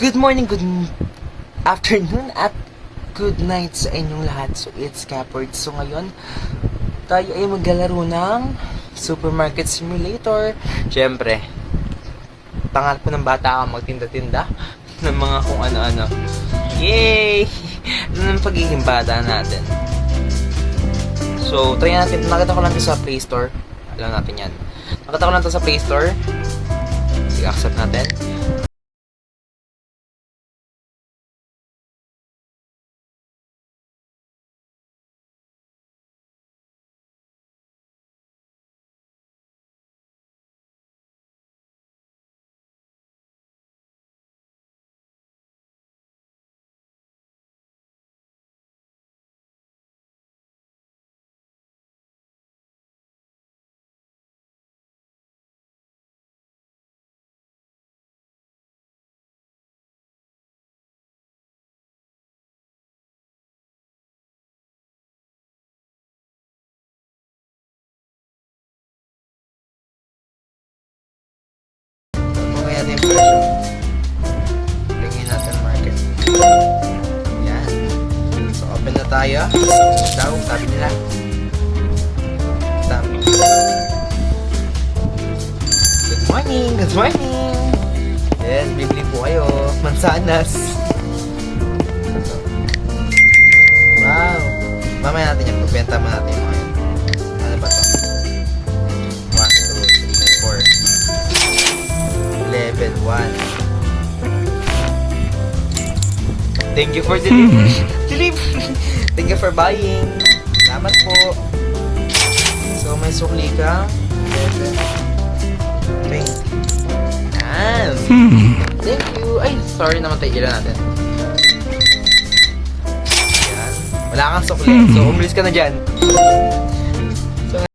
Good morning, good afternoon, at good night sa inyong lahat. So, it's Capord. So, ngayon, tayo ay maglalaro ng Supermarket Simulator. Siyempre, pangarap ko ng bata ako magtinda-tinda ng mga kung ano-ano. Yay! Ano ng pagiging bata natin. So, try natin. Nakita ko lang ito sa Play Store. Alam natin yan. Nakita ko lang ito sa Play Store. Sige, accept natin. Mamaya natin yung presyo. Tingin natin market. Yan. So, open na tayo. Daw, sabi nila. Dami. Good morning! Good morning! Yes, bibili po kayo. Mansanas. Wow! Mamaya natin yan. Pagbenta mo natin yung mga yun. Ano ba to? 1, 2, 3, 4. Level 1. Thank you for delivery. Thank you for buying. Salamat po. So, may sukli ka. 11. 20. Yan. Thank you. Ay, sorry naman tayo. Ilan natin. Yan. Wala kang sukli. So, umalis ka na dyan. So,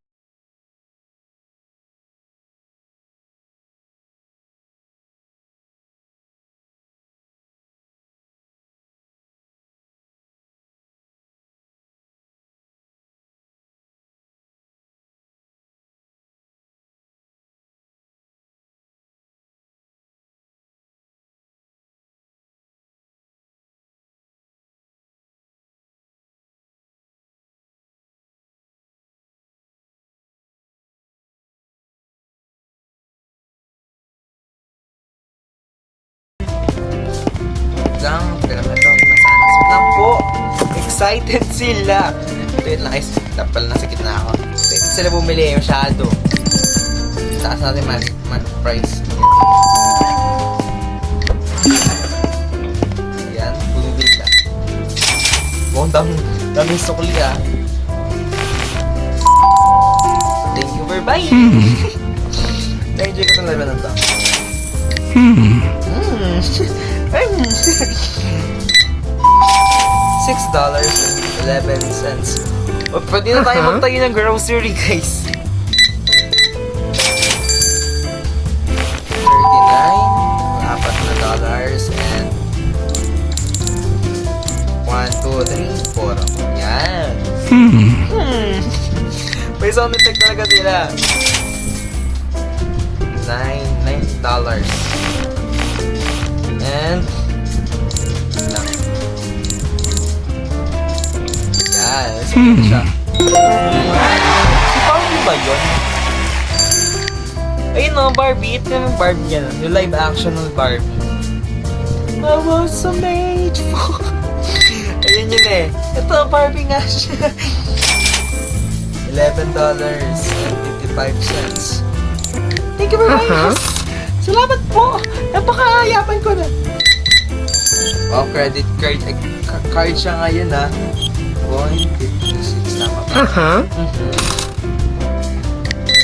lang, pero ito, masanas lang po. Excited sila. Wait lang, guys. Tapal na sa gitna ako. Excited sila bumili, masyado. Taas natin price. Ayan, bumibili siya. Mukhang daming sukli ah. Thank you for buying. Na-enjoy ko itong laban na ito. $6.11. O, pwede na tayo magtayo ng grocery, guys. 39, apat na dollars, and 1, 2, 3, 4. Yan. May sound effect talaga sila. $9. And yes, siya. Si Barbie ba yun? Ayun no, Barbie. Ito yung Barbie yan. Yung live action ng Barbie. I was a made for... Ayun yun eh. Ito, Barbie nga siya. $11.55. Thank you very much. Salamat po. Napaka-ayapan ko na. Oh, credit card. Card siya ngayon ha. 1.56 tama pa.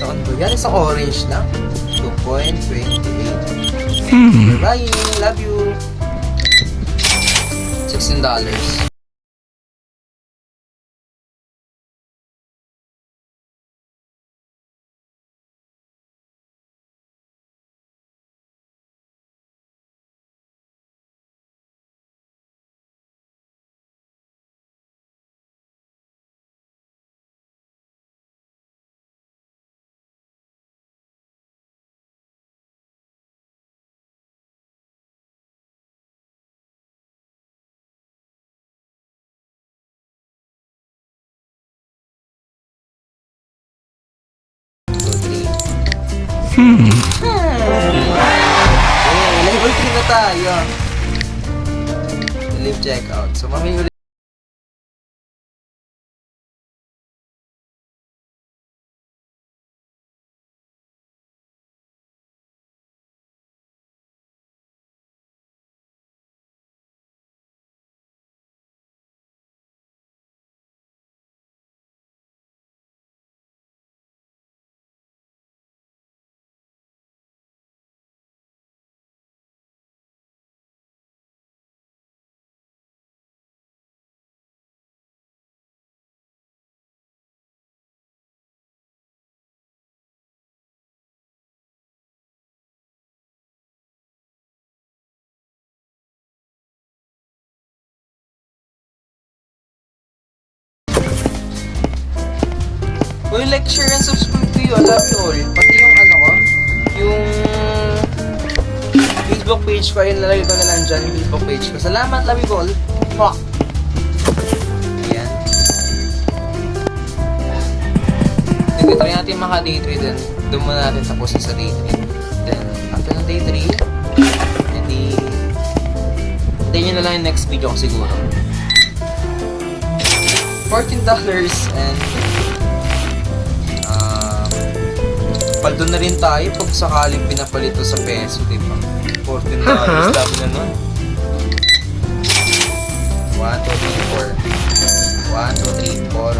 Saan ba yan? Isang orange lang. 2.28. Bye. Love you. $16. Okay, level 3 na tayo. Live checkout. So, mamili ulit. Uy, like, share and subscribe to you. I love you all. Pati yung ano ko, yung Facebook page ko, ayun, lalagay ko na lang dyan yung Facebook page ko. Salamat, love you all. Fuck. Ayan. Sige, try natin maka-day 3 din. Doon muna natin tapusin sa day 3. Then, after ng day 3, hindi nyo na lang yung next video ko siguro. $14 and paldo na rin tayo pag sakaling pinapalito sa peso, diba? $14 dami na nun. 1, 2, 3, 4 1, 2, 3, 4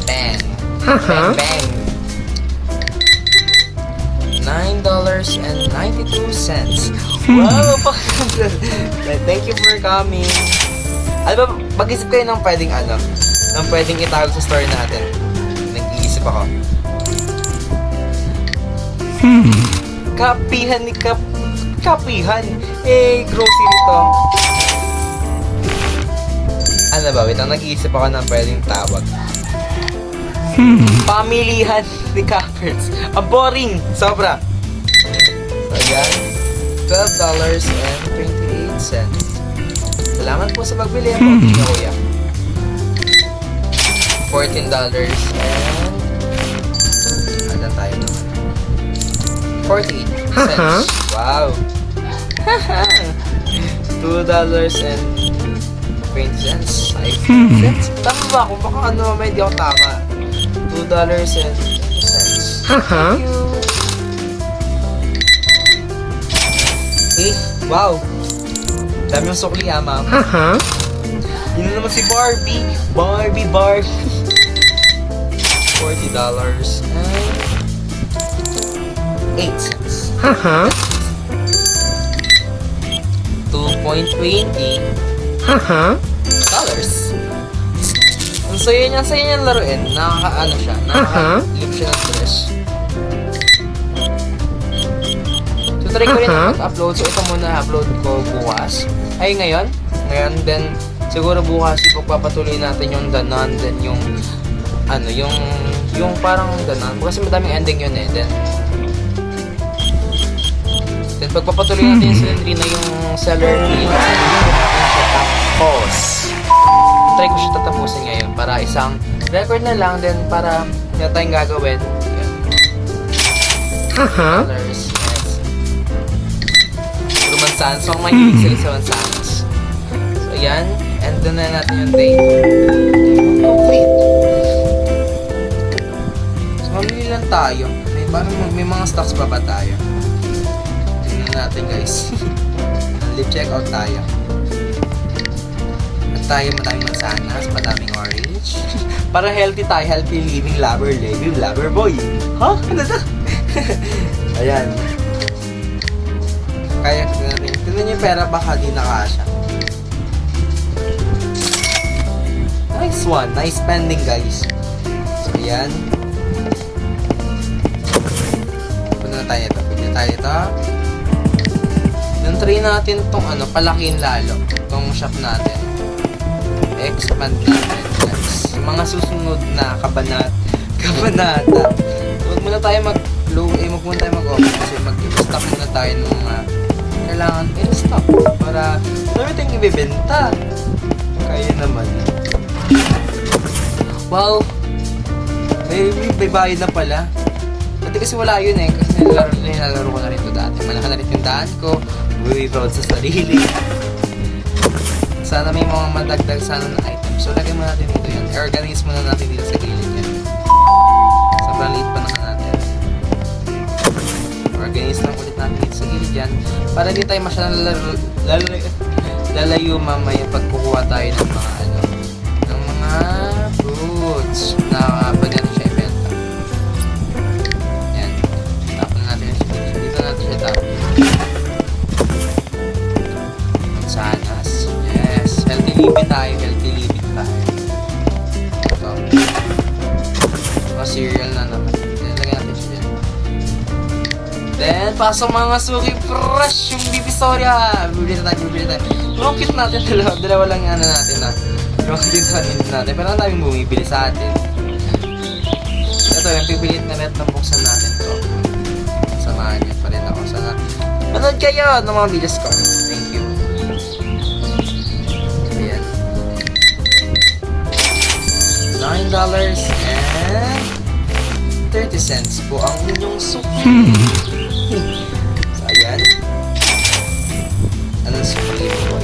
10 bang bang $9.92. Wow, pakaganda. Thank you for coming. Alam ba, mag-isip kayo ng pwedeng ng pwedeng itawag sa store natin. Nag-iisip ako. Kapihan ni Kapihan. Grocery to. Ano ba? Wait lang, nag-iisip ako ng pwedeng tawag. Pamilihan ni Cappers. Ang boring! Sobra. So, yan. $12.28. Salamat po sa pagbili. Ang konti na kuya. $14 and ano tayo naman? 48 cents. Wow. $2.20. 5 cents. Tama ba ako? Baka ano mamaya hindi ako tama. $2.20. Thank you. Wow. Dami yung sukli ma'am. Yun na naman si Barbie. Barbie. $40 and 8 cents. 2.20 dollars. Ang saya niyang laruin. Nakaka-ano siya. Nakaka-lip siya ng stress. So, try ko rin na mag-upload. So, ito muna upload ko bukas. Ay, ngayon, then, siguro bukas ipagpapatuloy natin yung danan, then yung, yung parang danan. Kasi madaming ending yun eh. Then, pagpapatuloy natin yung Cylindrina, yung seller, yung natin siya tapos. Try ko siya tatapusin ngayon para isang record na lang, then para hindi tayong gagawin. Dollars, yes. Puro mansanas. So, ang mahilig sila sa mansanas. So, yan. And doon na natin yung day. Complete. So, mamili lang tayo. May mga stocks pa ba tayo? Tingnan natin, guys. Live checkout tayo. At tayo madaming mansanas, madaming orange. Para healthy tayo, healthy living lover boy. Ha? Ano na? Ayan. Kaya natin. Tignan niyo yung pera, baka di nakasya. Nice one. Nice spending, guys. So, ayan. Punta na tayo ito. Punta tayo ito. Then, try natin itong palakihin lalo. Itong shop natin. Expand natin, guys. Yung mga susunod na kabanata. Huwag muna tayo huwag muna tayo mag-open kasi mag-stock muna tayo ng mga kailangan in-stock para dami tayong ibibenta. Kaya naman. Wow! May bayad na pala. Pati dati kasi wala yun eh. Kasi nilalaro ko na rin to dati. Malaki na rin yung daan ko. Very proud sa sarili. Sana may mga madagdag sana na item. So, lagay mo natin dito yan. Organize muna natin dito sa gilid yan. Sobrang liit pa naman natin. Organize lang ulit natin dito sa gilid yan. Para hindi tayo masyadong lalayo mamaya pag kukuha tayo ng mga ng mga fruits na pwede natin siya ibenta. Yan. Tapon natin siya dito. Dito natin siya tapon. Mansanas. Yes. Healthy living tayo. Healthy living tayo. Ito. O, cereal na naman. Lagyan natin siya dyan. Then, pasok mga suki fresh yung Divisoria. Bibili na tayo. Ang cute natin. Dalawa lang yung natin na. Yung tintanin natin. Pero ang daming bumibili sa atin. Ito, yung pipilit na net ng buksan natin to. Samahan niyo pa rin ako. Sana manood kayo ng mga videos ko. Thank you. Ayan. $9.30 po ang inyong suki. So, ayan. Anong suki po?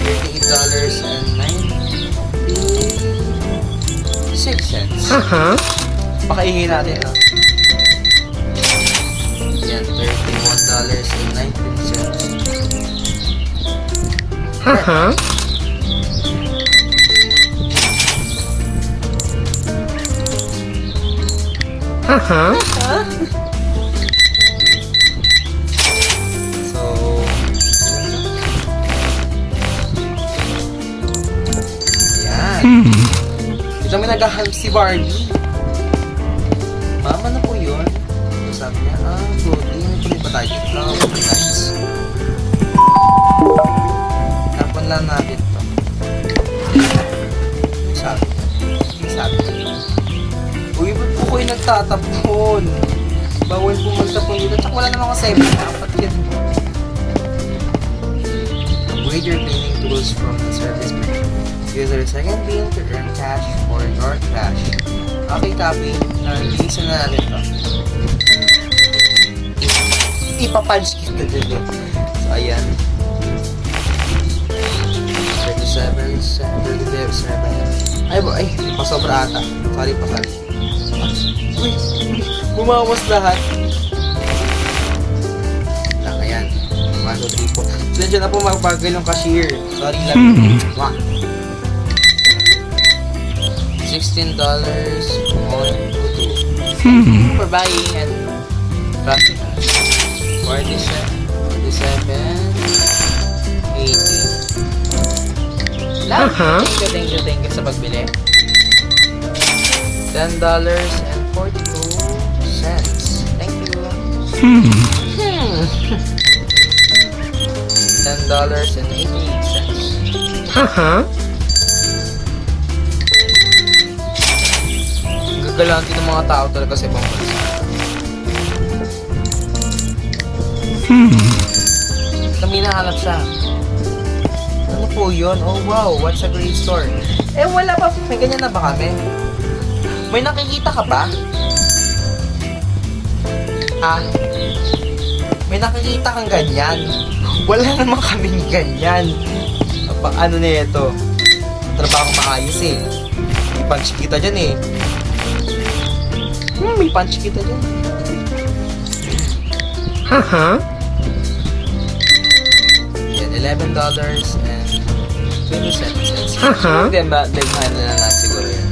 $38.96. Pakaingin natin, ha? Yan, $31.19. Dito may naghahanap si Barbie. Mama na po yun. Sabi niya, clothing. May tuloy ba tayo dito? Nice. Tapon lang natin to. Sabi niya. Uy, ba't po kayo nagtatapon? Bawal po magtapon dito. Tsaka wala naman kasi 7. Dapat yan. Upgrade your cleaning tools from the service menu. Use the second bin to earn cash for your trash. Okay, copy. Nalilisan na natin to. Ipapunch kita dito. So, ayan. 37. Ay, pasobra ata. Sorry. Uy, bumawas lahat. Lang, ayan. 1, 2, 3, 4. So, dyan na po magbagal yung cashier. Sorry lang. Wah. $16.42 for buying and traffic. 47, 80. Thank you sa pagbili. $10.42. Thank you. $10.88. Galanti ng mga tao talaga sa ibang bansa. May nahanap siya. Ano po yun? Oh wow, what's a great store. Eh wala pa, may ganyan na ba kami? May nakikita ka ba? May nakikita kang ganyan? Wala naman kaming ganyan. Ano na ito? Trabaho maayos eh. May punch kita dyan eh. May punch kita dyan. Yan, $11.27. Then, daghan na lang siguro yan.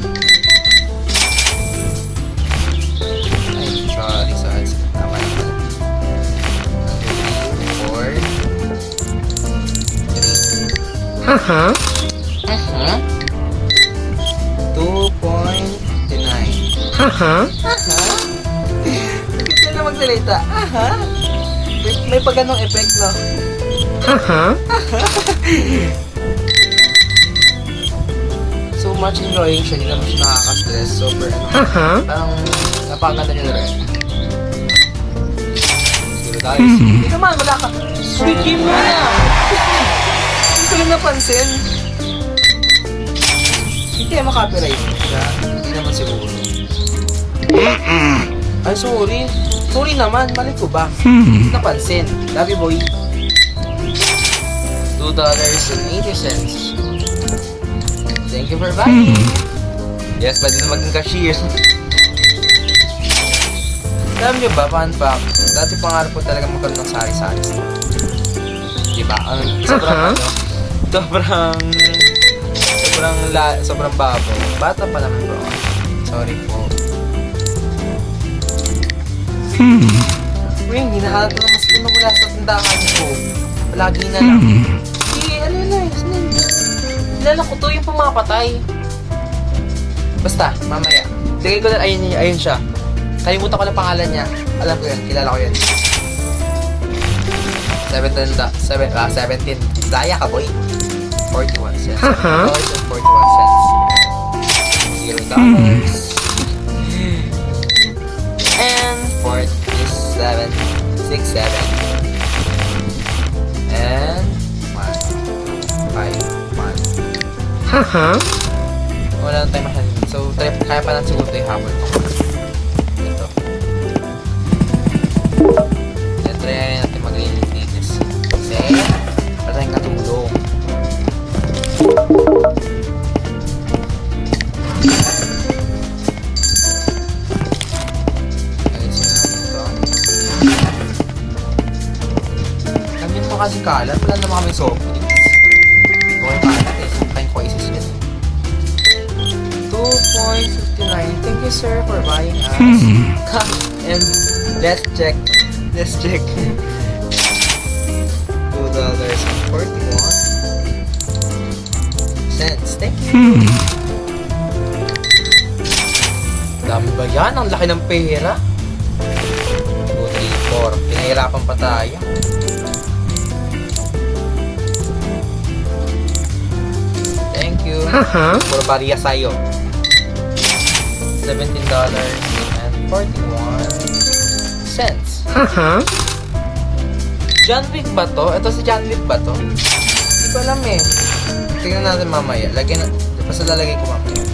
Ay, sorry. Tama naman. 2.59. Bakit ka na magsalita? May pa ganong effect, no? So much enjoying siya, hindi naman siya nakaka-stress. Super, parang napakaganda niya na rin. Siguro tayo. Hindi naman, wala ka. Switchin mo na! Hindi ko lang napansin. Hindi kaya makapiright siya. Hindi naman siguro. Ay, sorry. Sorry naman, mali ko ba? Napansin. Love you, boy. $2.80. Thank you for buying. Yes, pwede na maging cashier. Alam nyo ba, fun fact, dati pangarap ko talaga magkaroon ng sari-sari store. Diba? Sobrang babo. Bata pa naman bro. Sorry po. Uy, hinahanap ko na mas mula sa tindahan ko. Palagi na lang. Ano na, kilala ko to, yung pumapatay. Basta, mamaya. Tigay ko na, ayun siya. Kalimutan ko na pangalan niya. Alam ko yan, kilala ko yan. 17. Daya ka, boy. 41 cents. $41. $0. And 47. 67. And 1. 5. 1. Wala na tayo masyadong. So, kaya pa lang siguro tayo habol. Ito. Try natin mag-linis. Kasi, wala tayong katulong. Ayusin natin ito. Ganyan mo kasi kalat. Wala naman kami soft drinks. Okay, kalat eh. Sometimes ko isis yun. 2.59. Thank you, sir, for buying us. And let's check. $2.41. Thank you. Dami ba yan? Ang laki ng pera. 2, 3, 4. Pinahirapan pa tayo. Thank you. Puro bariya sa'yo. $17.41. John Wick ba to? Ito si John Wick ba to? Hindi ko alam eh. Tingnan natin mamaya. Basta lalagay ko mamaya.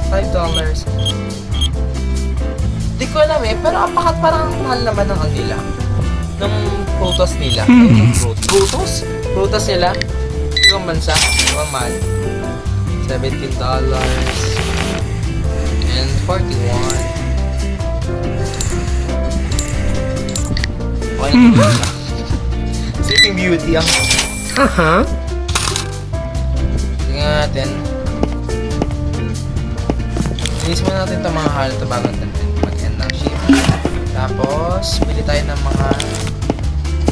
$5. Di ko alam eh, pero parang mahal naman ng nila. Ng prutas nila. Prutas nila. Ibang bansa. Ibang mahal. $17 and 41. Okay na ito siya. Sleeping Beauty ang tingnan natin. Inis muna natin itong mga halo ito bago natin mag-end ng shift. Tapos, bili tayo ng mga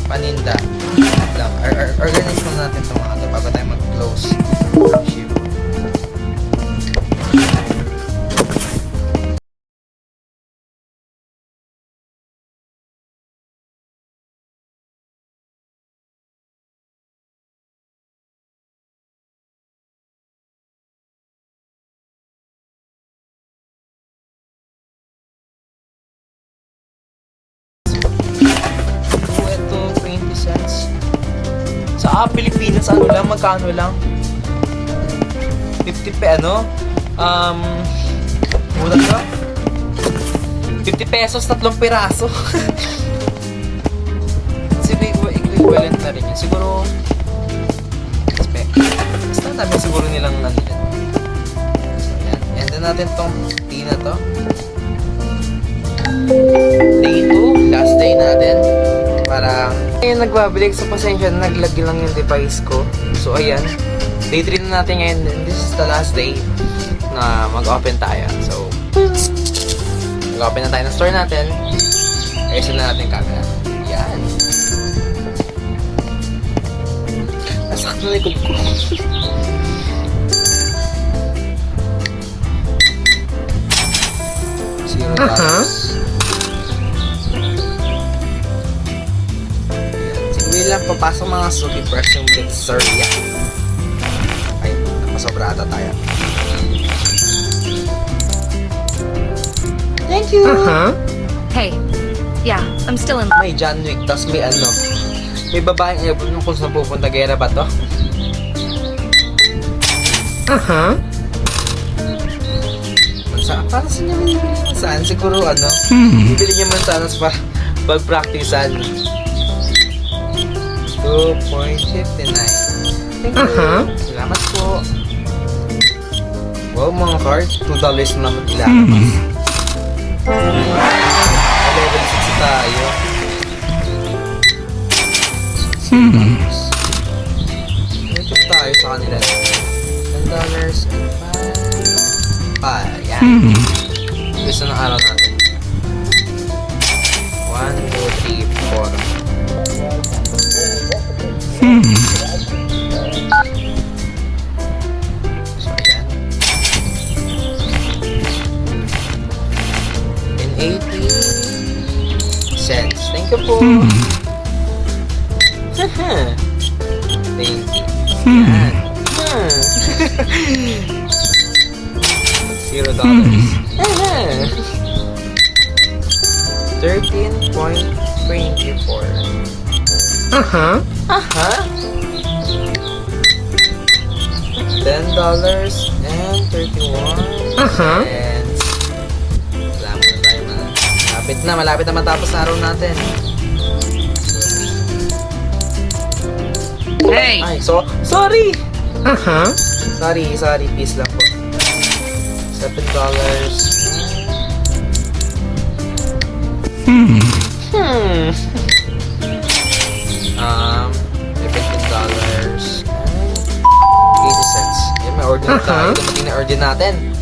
paninda. Organize muna natin itong mga ito bago tayo mag-close ng shift. Pilipinas, magkano lang? 50 mura ka? 50 pesos, 3 piraso. Siguro, equivalent na rin yun. Siguro, basta namin siguro nilang yan. So, yan. End na natin tong tea na to. Day 2, last day natin. Parang ayun, nagbabalik sa pasensya, naglag lang yung device ko. So ayan, day 3 na natin ngayon. This is the last day na mag-open tayo. So mag-open na tayo ng store natin. Ayusin na natin yung camera. Yan. Nasakit na likod ko. $0. Lang papasok mga suki fresh yung pizzeria. Ay, napasobrata tayo. Thank you! Hey, Yeah, I'm still in. May John Wick, tas may ano. May babaeng ayaw nung kung saan pupunta. Gera ba to? Para saan niya bibili man saan? Siguro ano? Bibili niya man saan sa pag-practicean. 2.59. Thank you. Salamat po. Wow, mga card. $2 naman ilalabas. Level 6 tayo. YouTube tayo sa kanila. $10 and 5. Yan. Gusto ng araw natin. 1, 2, 3, 4. So, ayan. And 80 cents. Thank you po. Thank you. Yan. $0. 13.24. $10 and 31 cents. Salamat na tayo, man. Malapit na matapos na araw natin. Hey! Ay, sorry! Sorry, peace lang po. $7. $15 and 80 cents. Yan, may order na tayo. Dumating na order natin.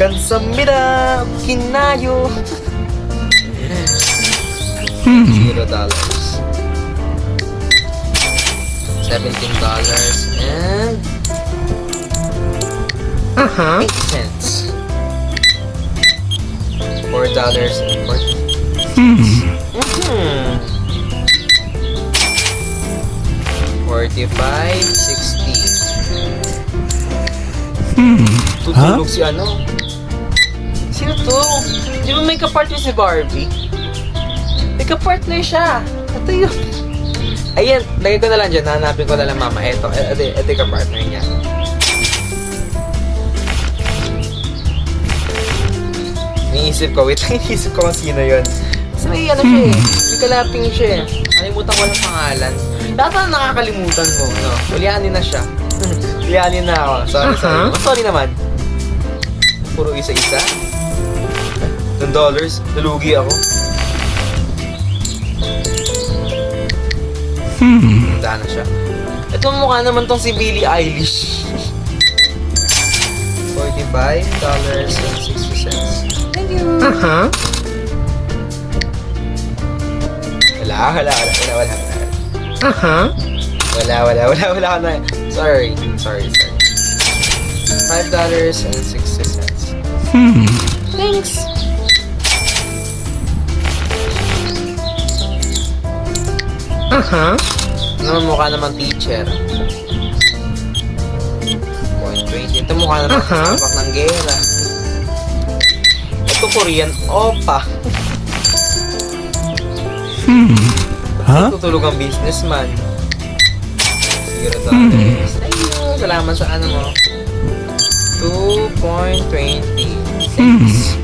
Kansamida Kinayo. $0. $17 and 8 cents. $4 and 40 $45.60. Tutulog si ano? Sino to? Di ba may kapartner si Barbie? May kapartner siya. Ito yun. Ayan, lagay ko na lang dyan. Hanapin ko na lang mama. Ito yung kapartner niya. Iniisip ko kung sino yun. Kasi may ano siya eh. May kalaping siya eh. Kalimutan ko lang pangalan. Lahat na nakakalimutan mo, no? Ulianin na siya. Ulianin na ako. Sorry. Sorry naman. Puro isa-isa. $10. Nalugi ako. Handa na siya. Ito mukha naman tong si Billie Eilish. $45.60. Thank you. Wala na. Sorry. $5.60. Thanks. Naman mukha naman teacher. 0.20. Ito mukha naman sabak ng gera. Ito Korean opa. Tutulog ang businessman. $0. Thank you. Salamat sa ano mo. 2.20. Thanks.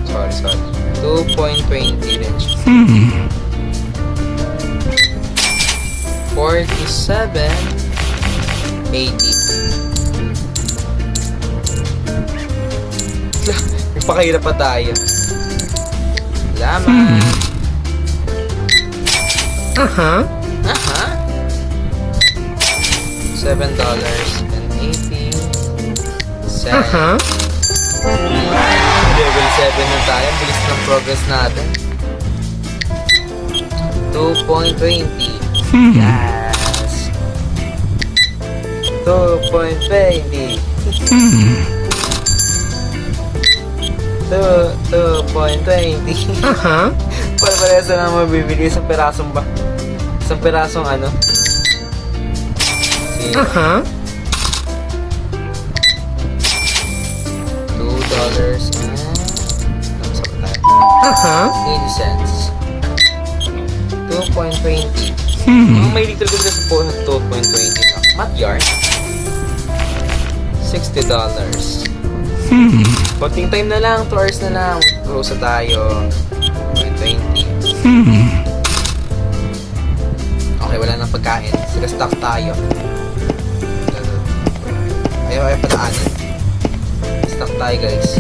Sorry. 2.20 din siya. 47.80. Nagpakahirap pa tayo. Salamat. $7.80. Level 7 na tayo. Bilis ng progress natin. 2.20. Yes. 2.20. 2.20. Para-paresa na mabibili. Isang pirasong ano. $2 and 80 cents. 2.20. May little bit sa po 2.20 na. Mat yarn. $60. Konting time na lang, 2 hours na lang. Rosa tayo. 2.20. Okay, wala nang pagkain. Sila stock tayo. Ayaw pataanin. Stock tayo, guys.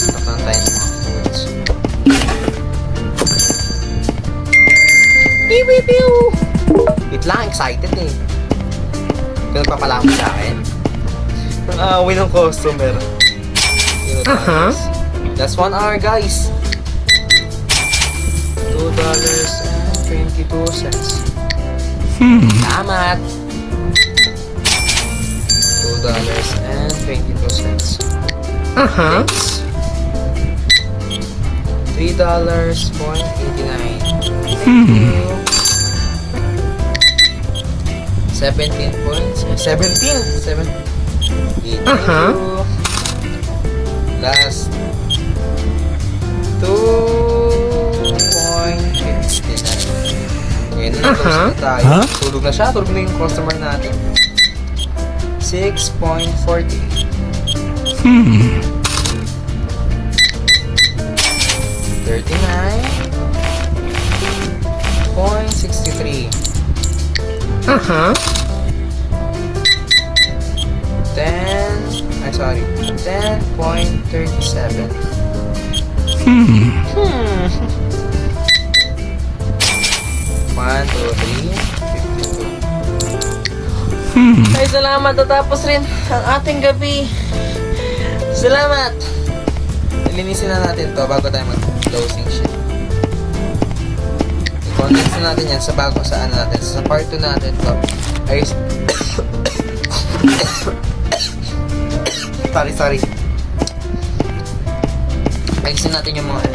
Stock lang tayo ng mga foods. Pew, pew, pew! Wait lang, excited eh. Kung nagpapalamo sa akin. Ang away ng customer. That's 1 hour, guys. $2.22. Salamat. $2.22. Thanks. $3.89. Thank you. 17 points. 17. Thank you. Last 2.59. Ngayon na close na tayo. Tulog na siya. Tulog na yung customer natin. 6.40. 39.63. 10.37. 1, 2, 3, 52. Ay, salamat. Natapos rin ang ating gabi. Salamat. Linisin na natin to bago tayo mag-closing shit. I-condense na natin yan sa bago sa ano natin. Sa part 2 natin to. Ay, sorry. Ayusin natin yung mga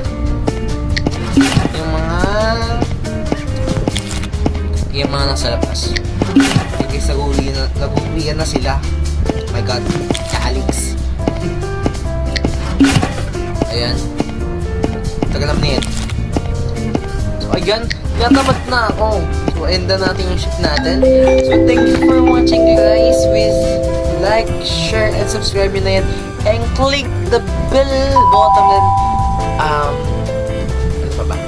nasa labas. Yung guys, nag-uwian na sila. Oh my god, Alex. Ayan. Tagal naman yan. So ayan, natamat na ako. So end na natin yung ship natin. So thank you for watching, guys. With like, share, and subscribe nyo na yan. And click the bell button and ano pa ba?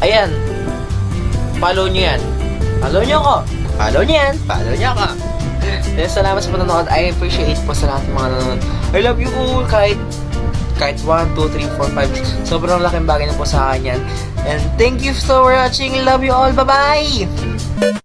Ayan. Follow nyo yan. Follow nyo ako. Follow nyo yan. Follow nyo ako. And salamat sa panonood. I appreciate po sa lahat ng mga nanonood. I love you all. Kahit 1, 2, 3, 4, 5. Sobrang laking bagay na po sa akin yan. And thank you for watching. Love you all. Bye-bye!